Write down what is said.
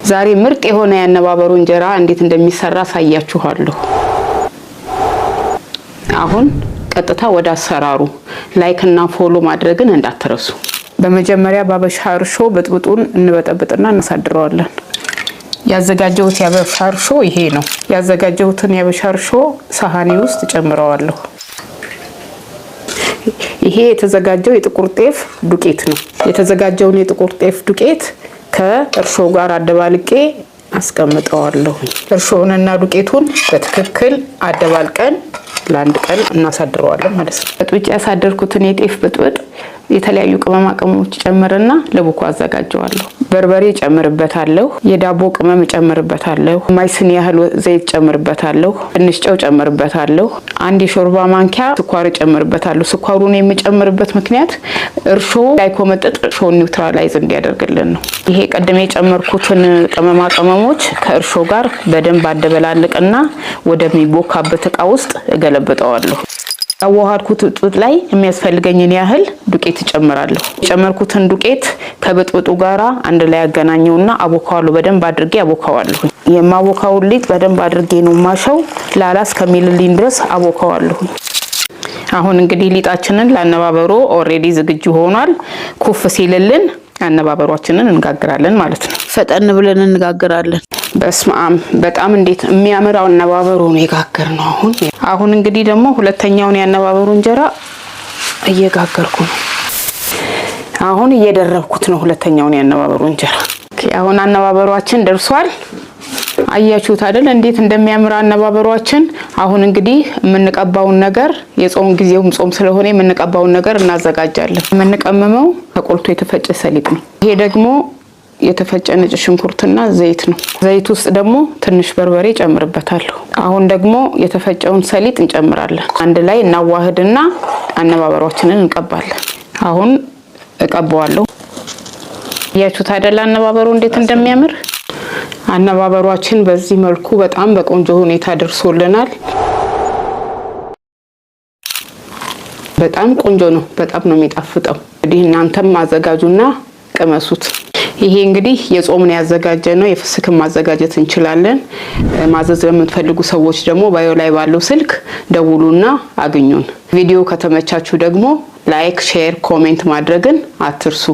ዛሬ ምርጥ የሆነ ያነባበሩ እንጀራ እንዴት እንደሚሰራ ሳያችኋለሁ። አሁን ቀጥታ ወደ አሰራሩ ላይክ እና ፎሎ ማድረግን እንዳትረሱ። በመጀመሪያ ባበሻ እርሾ በጥብጡን እንበጠብጥና እናሳድረዋለን። ያዘጋጀሁት ያበሻ እርሾ ይሄ ነው። ያዘጋጀሁትን ያበሻ እርሾ ሳህኔ ውስጥ ጨምረዋለሁ። ይሄ የተዘጋጀው የጥቁር ጤፍ ዱቄት ነው። የተዘጋጀውን የጥቁር ጤፍ ዱቄት ከእርሾ ጋር አደባልቄ አስቀምጠዋለሁ። እርሾውንና ዱቄቱን በትክክል አደባልቀን ለአንድ ቀን እናሳድረዋለን ማለት ነው። በጥብጬ ያሳደርኩትን የጤፍ ብጥብጥ የተለያዩ ቅመማ ቅመሞች ጨምርና ለቡኮ አዘጋጀዋለሁ። በርበሬ ጨምርበታለሁ፣ የዳቦ ቅመም ጨምርበታለሁ፣ ማይስን ያህል ዘይት ጨምርበታለሁ፣ ትንሽ ጨው ጨምርበታለሁ፣ አንድ የሾርባ ማንኪያ ስኳር ጨምርበታለሁ። ስኳሩን የምጨምርበት ምክንያት እርሾ ላይኮመጥጥ እርሾን ኒውትራላይዝ እንዲያደርግልን ነው። ይሄ ቀድሜ የጨመርኩትን ቅመማ ቅመሞች ከእርሾ ጋር በደንብ አደበላልቅና ወደሚቦካበት እቃ ውስጥ እገለብጠዋለሁ። አዋሃድኩት ጥጥ ላይ የሚያስፈልገኝን ያህል ዱቄት ጨምራለሁ። የጨመርኩትን ዱቄት ከብጥብጡ ጋራ አንድ ላይ ያገናኘውና አቦካዋለሁ። በደንብ አድርጌ አቦካዋለሁ። የማቦካውን ሊጥ በደንብ አድርጌ ነው ማሸው። ላላ እስከሚልልኝ ድረስ አቦካዋለሁ። አሁን እንግዲህ ሊጣችንን ለአነባበሮ ኦሬዲ ዝግጁ ሆኗል። ኩፍ ሲልልን አነባበሯችንን እንጋግራለን ማለት ነው። ፈጠን ብለን እንጋግራለን። በስማም በጣም እንዴት የሚያምራው አነባበሩ ነው የጋገርነው። አሁን እንግዲህ ደግሞ ሁለተኛውን ያነባበሩ እንጀራ እየጋገርኩ ነው። አሁን እየደረብኩት ነው ሁለተኛውን ያነባበሩ እንጀራ። አሁን አነባበሯችን ደርሷል። አያችሁት አይደል እንዴት እንደሚያምር አነባበሯችን። አሁን እንግዲህ የምንቀባውን ነገር የጾም ጊዜውም ጾም ስለሆነ የምንቀባውን ነገር እናዘጋጃለን። የምንቀመመው ተቆልቶ የተፈጨ ሰሊጥ ነው። ይሄ ደግሞ የተፈጨ ነጭ ሽንኩርትና ዘይት ነው። ዘይት ውስጥ ደግሞ ትንሽ በርበሬ ጨምርበታለሁ። አሁን ደግሞ የተፈጨውን ሰሊጥ እንጨምራለን። አንድ ላይ እናዋህድና አነባበሯችንን እንቀባለን። አሁን እቀባዋለሁ። ያያችሁት አይደል አነባበሩ እንዴት እንደሚያምር። አነባበሯችን በዚህ መልኩ በጣም በቆንጆ ሁኔታ ደርሶልናል። በጣም ቆንጆ ነው። በጣም ነው የሚጣፍጠው። እንግዲህ እናንተም አዘጋጁና ቅመሱት። ይሄ እንግዲህ የጾምን ያዘጋጀ ነው። የፍስክም ማዘጋጀት እንችላለን። ማዘዝ ለምትፈልጉ ሰዎች ደግሞ ባዮ ላይ ባለው ስልክ ደውሉና አግኙን። ቪዲዮ ከተመቻችሁ ደግሞ ላይክ፣ ሼር፣ ኮሜንት ማድረግን አትርሱ።